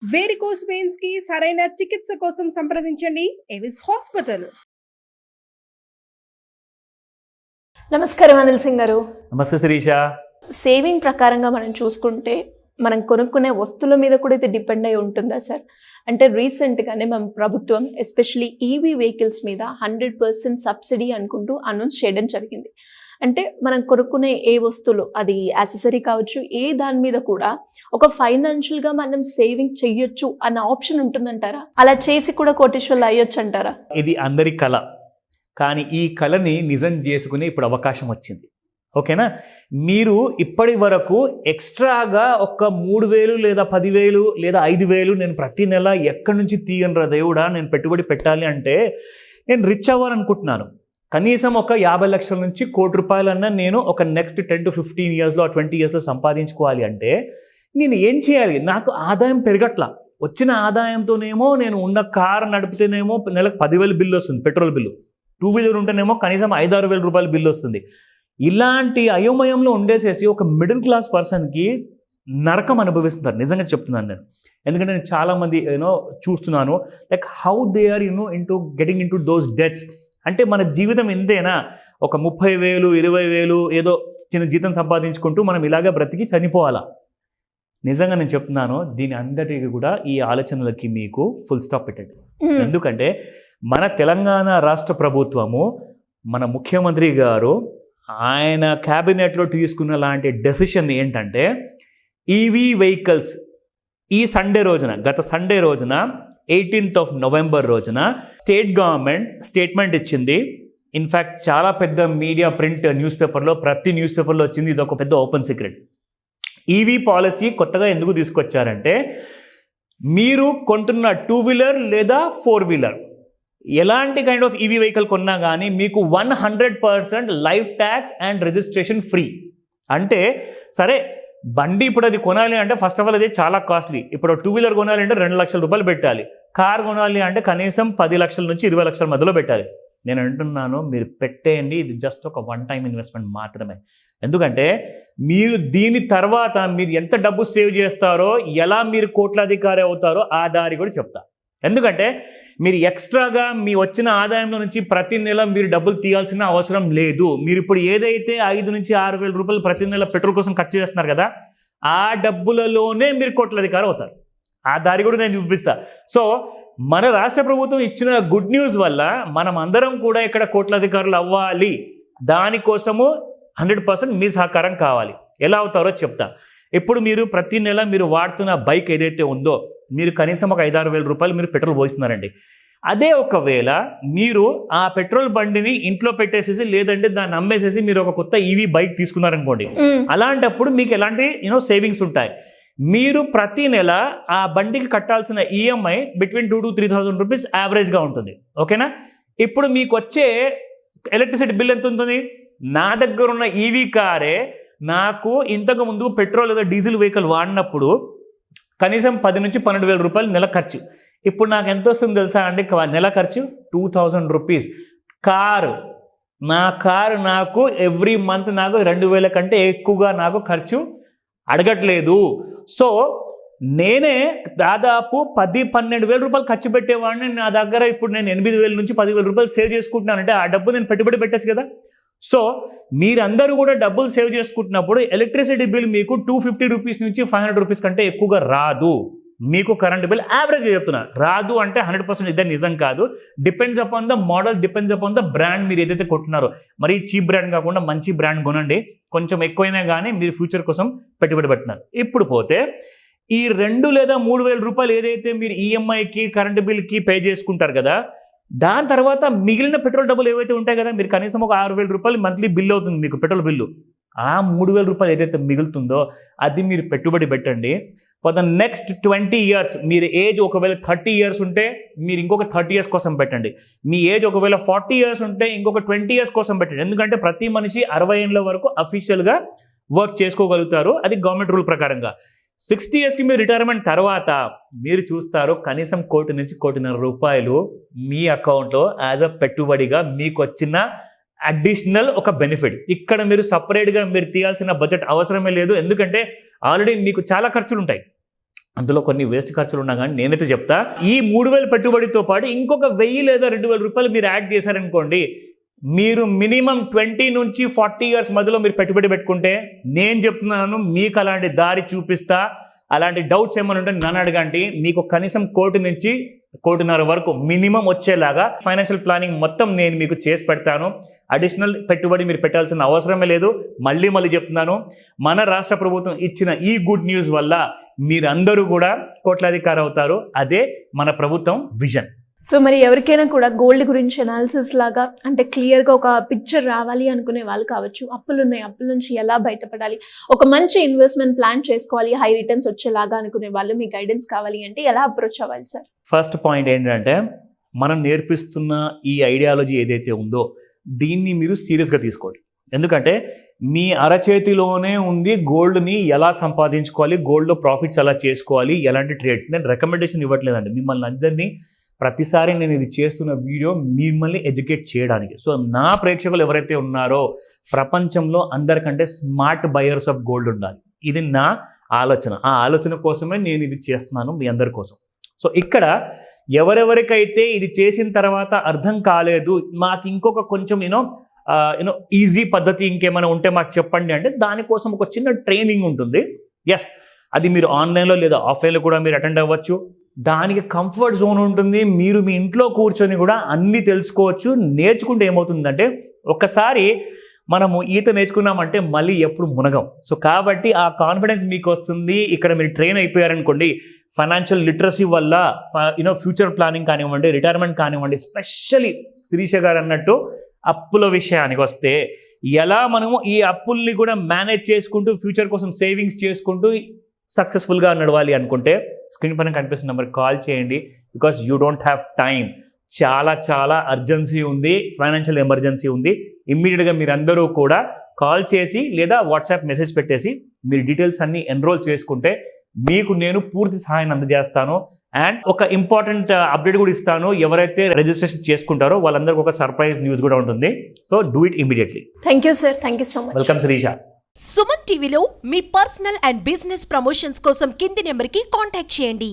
Varicose veins కి సరైన చికిత్స కోసం సంప్రదించండి ఎవిస్ హాస్పిటల్. నమస్కారం అనిల్ సింగ్ గారు. నమస్తే శిరీష. సేవింగ్ ప్రకారంగా మనం చూసుకుంటే మనం కొనుక్కునే వస్తువుల మీద కూడా ఇది డిపెండ్ అయి ఉంటుందా సార్? అంటే రీసెంట్గానే మన ప్రభుత్వం ఎస్పెషలీ ఈవీ వెహికల్స్ మీద 100% సబ్సిడీ అనుకుంటూ అనౌన్స్ చేయడం జరిగింది. అంటే మనం కొనుక్కునే ఏ వస్తువులు, అది యాక్సెసరీ కావచ్చు, ఏ దాని మీద కూడా ఒక ఫైనాన్షియల్గా మనం సేవింగ్ చెయ్యొచ్చు అన్న ఆప్షన్ ఉంటుందంటారా? అలా చేసి కూడా కోటీశ్వర్లు అయ్యొచ్చు అంటారా? ఇది అందరి కళ, కానీ ఈ కళని నిజం చేసుకునే ఇప్పుడు అవకాశం వచ్చింది. ఓకేనా? మీరు ఇప్పటి వరకు ఎక్స్ట్రాగా ఒక 3,000 లేదా 10,000 లేదా 5,000 నేను ప్రతి నెల ఎక్కడి నుంచి తీయనరా దేవుడా, నేను పెట్టుబడి పెట్టాలి అంటే నేను రిచ్ అవ్వాలనుకుంటున్నాను. కనీసం ఒక 50 లక్షల నుంచి ₹1,00,00,000 నేను ఒక నెక్స్ట్ 10 to 15 ఇయర్స్లో 20 ఇయర్స్లో సంపాదించుకోవాలి అంటే నేను ఏం చేయాలి? నాకు ఆదాయం పెరగట్లా. వచ్చిన ఆదాయంతోనేమో నేను ఉన్న కారు నడిపితేనేమో నెలకు 10,000 బిల్లు వస్తుంది, పెట్రోల్ బిల్లు. 2 వీలర్ ఉంటేనేమో కనీసం 5-6 వేల రూపాయల బిల్లు వస్తుంది. ఇలాంటి అయోమయంలో ఉండేసేసి ఒక మిడిల్ క్లాస్ పర్సన్కి నరకం అనుభవిస్తున్నారు. నిజంగా చెప్తున్నాను నేను. ఎందుకంటే నేను చాలామంది చూస్తున్నాను, like how they are getting into those debts. అంటే మన జీవితం ఎంతైనా ఒక 30,000 20,000 ఏదో చిన్న జీతం సంపాదించుకుంటూ మనం ఇలాగే బ్రతికి చనిపోవాలా? నిజంగా నేను చెప్తున్నాను, దీని అందరికీ కూడా ఈ ఆలోచనలకి మీకు ఫుల్ స్టాప్ పెట్టండి. ఎందుకంటే మన తెలంగాణ రాష్ట్ర ప్రభుత్వము, మన ముఖ్యమంత్రి గారు ఆయన క్యాబినెట్లో తీసుకున్న లాంటి డెసిషన్ ఏంటంటే ఈవీ వెహికల్స్ ఈ సండే రోజున, గత సండే రోజున 18th of November రోజున స్టేట్ గవర్నమెంట్ స్టేట్మెంట్ ఇచ్చింది. ఇన్ఫ్యాక్ట్ చాలా పెద్ద మీడియా, ప్రింట్ న్యూస్ పేపర్లో, ప్రతి న్యూస్ పేపర్లో వచ్చింది. ఇది ఒక పెద్ద ఓపెన్ సీక్రెట్. ఈవీ పాలసీ కొత్తగా ఎందుకు తీసుకొచ్చారంటే మీరు కొంటున్న 2 వీలర్ లేదా 4 వీలర్ ఎలాంటి కైండ్ ఆఫ్ ఈవీ వెహికల్ కొన్నా కానీ మీకు 100% life tax and registration free. అంటే సరే, బండి ఇప్పుడు అది కొనాలి అంటే ఫస్ట్ ఆఫ్ ఆల్ అది చాలా కాస్ట్లీ. ఇప్పుడు 2 వీలర్ కొనాలి అంటే 2 లక్షల రూపాయలు పెట్టాలి. కార్ కొనాలి అంటే కనీసం 10 లక్షల నుంచి 20 లక్షల మధ్యలో పెట్టాలి. నేను అంటున్నాను, మీరు పెట్టేయండి. ఇది జస్ట్ ఒక వన్ టైం ఇన్వెస్ట్మెంట్ మాత్రమే. ఎందుకంటే మీరు దీని తర్వాత మీరు ఎంత డబ్బు సేవ్ చేస్తారో, ఎలా మీరు కోట్లాధికారి అవుతారో ఆ దారి కూడా చెప్తా. ఎందుకంటే మీరు ఎక్స్ట్రాగా మీ వచ్చిన ఆదాయంలో నుంచి ప్రతి నెల మీరు డబ్బులు తీయాల్సిన అవసరం లేదు. మీరు ఇప్పుడు ఏదైతే 5 నుంచి 6 వేల రూపాయలు ప్రతి నెల పెట్రోల్ కోసం ఖర్చు చేస్తున్నారు కదా, ఆ డబ్బులలోనే మీరు కోట్లాధికారి అవుతారు. ఆ దారి కూడా నేను చూపిస్తా. సో మన రాష్ట్ర ప్రభుత్వం ఇచ్చిన గుడ్ న్యూస్ వల్ల మనం అందరం కూడా ఇక్కడ కోట్లాధికారులు అవ్వాలి. దానికోసము 100% మీ సహకారం కావాలి. ఎలా అవుతారో చెప్తా. ఇప్పుడు మీరు ప్రతి నెల మీరు వాడుతున్న బైక్ ఏదైతే ఉందో, మీరు కనీసం ఒక 5-6 వేల రూపాయలు మీరు పెట్రోల్ పోయిస్తున్నారండి. అదే ఒకవేళ మీరు ఆ పెట్రోల్ బండిని ఇంట్లో పెట్టేసేసి లేదంటే దాన్ని అమ్మేసేసి మీరు ఒక కొత్త ఈవీ బైక్ తీసుకున్నారనుకోండి, అలాంటప్పుడు మీకు ఎలాంటి సేవింగ్స్ ఉంటాయి. మీరు ప్రతి నెల ఆ బండికి కట్టాల్సిన ఈఎంఐ బిట్వీన్ 2,000 to 3,000 రూపీస్ యావరేజ్గా ఉంటుంది. ఓకేనా? ఇప్పుడు మీకు వచ్చే ఎలక్ట్రిసిటీ బిల్ ఎంత ఉంటుంది? నా దగ్గర ఉన్న ఈవీ కారే నాకు ఇంతకు ముందు పెట్రోల్ లేదా డీజిల్ వెహికల్ వాడినప్పుడు కనీసం 10 నుంచి 12 వేల రూపాయలు నెల ఖర్చు. ఇప్పుడు నాకు ఎంత వస్తుంది తెలుసా అండి? నెల ఖర్చు 2,000 రూపీస్. నా కారు నాకు ఎవ్రీ మంత్ నాకు 2,000 కంటే ఎక్కువగా నాకు ఖర్చు అడగట్లేదు. సో నేనే దాదాపు 10-12 వేల రూపాయలు ఖర్చు పెట్టేవాడిని. నా దగ్గర ఇప్పుడు నేను 8,000 నుంచి 10,000 రూపాయలు సేవ్ చేసుకుంటున్నానంటే ఆ డబ్బు నేను పెట్టుబడి పెట్టచ్చు కదా. సో మీరందరూ కూడా డబ్బులు సేవ్ చేసుకుంటున్నప్పుడు ఎలక్ట్రిసిటీ బిల్ మీకు 250 రూపీస్ నుంచి 500 రూపీస్ కంటే ఎక్కువగా రాదు. మీకు కరెంట్ బిల్ యావరేజ్గా చెప్తున్నా. రాదు అంటే 100% ఇదే నిజం కాదు. Depends upon the model, depends upon the brand. మీరు ఏదైతే కొంటున్నారో మరి చీప్ బ్రాండ్ కాకుండా మంచి బ్రాండ్ కొనండి. కొంచెం ఎక్కువైనా కానీ మీరు ఫ్యూచర్ కోసం పెట్టుబడి పెడుతున్నారు. ఇప్పుడు పోతే ఈ 2 లేదా 3 వేల రూపాయలు ఏదైతే మీరు ఈఎంఐకి కరెంట్ బిల్కి పే చేసుకుంటారు కదా, దాని తర్వాత మిగిలిన పెట్రోల్ డబ్బులు ఏవైతే ఉంటాయి కదా, మీరు కనీసం ఒక 6,000 రూపాయలు మంత్లీ బిల్ అవుతుంది మీకు పెట్రోల్ బిల్లు. ఆ 3,000 రూపాయలు ఏదైతే మిగులుతుందో అది మీరు పెట్టుబడి పెట్టండి. ఫర్ ద నెక్స్ట్ 20 ఇయర్స్, మీరు ఏజ్ ఒకవేళ 30 ఇయర్స్ ఉంటే మీరు ఇంకొక 30 ఇయర్స్ కోసం పెట్టండి. మీ ఏజ్ ఒకవేళ 40 ఇయర్స్ ఉంటే ఇంకొక 20 ఇయర్స్ కోసం పెట్టండి. ఎందుకంటే ప్రతి మనిషి 60 ఏళ్ళ వరకు అఫీషియల్గా వర్క్ చేసుకోగలుగుతారు, అది గవర్నమెంట్ రూల్ ప్రకారంగా. 60 ఇయర్స్కి మీరు రిటైర్మెంట్ తర్వాత మీరు చూస్తారు కనీసం 1 కోటి నుంచి 1.5 కోటి రూపాయలు మీ అకౌంట్లో యాజ్ అ పెట్టుబడిగా మీకు వచ్చిన అడిషనల్ ఒక బెనిఫిట్. ఇక్కడ మీరు సపరేట్గా మీరు తీయాల్సిన బడ్జెట్ అవసరమే లేదు. ఎందుకంటే ఆల్రెడీ మీకు చాలా ఖర్చులు ఉంటాయి. అందులో కొన్ని వేస్ట్ ఖర్చులు ఉన్నా కానీ నేనైతే చెప్తా, ఈ 3,000 పెట్టుబడితో పాటు ఇంకొక 1,000 లేదా 2,000 రూపాయలు మీరు యాడ్ చేశారనుకోండి, మీరు మినిమం 20 నుంచి 40 ఇయర్స్ మధ్యలో మీరు పెట్టుబడి పెట్టుకుంటే, నేను చెప్తున్నాను మీకు అలాంటి దారి చూపిస్తా. అలాంటి డౌట్స్ ఏమైనా ఉంటే నన్ను అడగండి. మీకు కనీసం 1 కోటి నుంచి 1.5 కోటి వరకు మినిమం వచ్చేలాగా ఫైనాన్షియల్ ప్లానింగ్ మొత్తం నేను మీకు చేసి పెడతాను. అడిషనల్ పెట్టుబడి మీరు పెట్టాల్సిన అవసరమే లేదు. మళ్ళీ చెప్తున్నాను, మన రాష్ట్ర ప్రభుత్వం ఇచ్చిన ఈ గుడ్ న్యూస్ వల్ల మీరందరూ కూడా కోట్లాధికారి అవుతారు. అదే మన ప్రభుత్వం విజన్. సో మరి ఎవరికైనా కూడా గోల్డ్ గురించి అనాలిసిస్ లాగా అంటే క్లియర్గా ఒక పిక్చర్ రావాలి అనుకునే వాళ్ళు కావచ్చు, అప్పులు ఉన్నాయి, అప్పుల నుంచి ఎలా బయటపడాలి, ఒక మంచి ఇన్వెస్ట్మెంట్ ప్లాన్ చేసుకోవాలి, హై రిటర్న్స్ వచ్చేలాగా అనుకునే వాళ్ళు మీ గైడెన్స్ కావాలి అంటే ఎలా అప్రోచ్ అవ్వాలి సార్? ఫస్ట్ పాయింట్ ఏంటంటే, మనం నేర్పిస్తున్న ఈ ఐడియాలజీ ఏదైతే ఉందో దీన్ని మీరు సీరియస్గా తీసుకోండి. ఎందుకంటే మీ అరచేతిలోనే ఉంది గోల్డ్ని ఎలా సంపాదించుకోవాలి, గోల్డ్లో ప్రాఫిట్స్ ఎలా చేసుకోవాలి, ఎలాంటి ట్రేడ్స్. నేను రికమెండేషన్ ఇవ్వట్లేదండి, మిమ్మల్ని అందరినీ ప్రతిసారి నేను ఇది చేస్తున్న వీడియో మిమ్మల్ని ఎడ్యుకేట్ చేయడానికి. సో నా ప్రేక్షకులు ఎవరైతే ఉన్నారో ప్రపంచంలో అందరికంటే స్మార్ట్ బయర్స్ ఆఫ్ గోల్డ్ ఉండాలి. ఇది నా ఆలోచన. ఆ ఆలోచన కోసమే నేను ఇది చేస్తున్నాను మీ అందరి కోసం. సో ఇక్కడ ఎవరెవరికైతే ఇది చేసిన తర్వాత అర్థం కాలేదు, మాకు ఇంకొక కొంచెం యూనో ఈజీ పద్ధతి ఇంకేమైనా ఉంటే మాకు చెప్పండి అంటే, దానికోసం ఒక చిన్న ట్రైనింగ్ ఉంటుంది. ఎస్, అది మీరు ఆన్లైన్లో లేదా ఆఫ్లైన్లో కూడా మీరు అటెండ్ అవ్వచ్చు. దానికి కంఫర్ట్ జోన్ ఉంటుంది. మీరు మీ ఇంట్లో కూర్చొని కూడా అన్నీ తెలుసుకోవచ్చు. నేర్చుకుంటే ఏమవుతుందంటే, ఒక్కసారి మనము ఈత నేర్చుకున్నామంటే మళ్ళీ ఎప్పుడు మునగం. సో కాబట్టి ఆ కాన్ఫిడెన్స్ మీకు వస్తుంది. ఇక్కడ మీరు ట్రైన్ అయిపోయారనుకోండి, ఫైనాన్షియల్ లిటరసీ వల్ల ఫ్యూచర్ ప్లానింగ్ కానివ్వండి, రిటైర్మెంట్ కానివ్వండి, స్పెషల్లీ శిరీష గారు అన్నట్టు అప్పుల విషయానికి వస్తే, ఎలా మనము ఈ అప్పుల్ని కూడా మేనేజ్ చేసుకుంటూ ఫ్యూచర్ కోసం సేవింగ్స్ చేసుకుంటూ సక్సెస్ఫుల్గా నడవాలి అనుకుంటే, స్క్రీన్ పైన కనిపిస్తున్న నెంబర్కి కాల్ చేయండి. Because you don't have time. చాలా అర్జెన్సీ ఉంది, ఫైనాన్షియల్ ఎమర్జెన్సీ ఉంది. ఇమ్మీడియట్గా మీరందరూ కూడా కాల్ చేసి లేదా వాట్సాప్ మెసేజ్ పెట్టేసి మీరు డీటెయిల్స్ అన్ని ఎన్రోల్ చేసుకుంటే మీకు నేను పూర్తి సహాయాన్ని అందజేస్తాను. అండ్ ఒక ఇంపార్టెంట్ అప్డేట్ కూడా ఇస్తాను. ఎవరైతే రిజిస్ట్రేషన్ చేసుకుంటారో వాళ్ళందరికీ ఒక సర్ప్రైజ్ న్యూస్ కూడా ఉంటుంది. So do it immediately. Thank you sir, thank you so much. Welcome Shirisha. Suman టీవీలో మీ పర్సనల్ అండ్ బిజినెస్ ప్రమోషన్స్ కోసం కింది నెంబర్కి కాంటాక్ట్ చేయండి.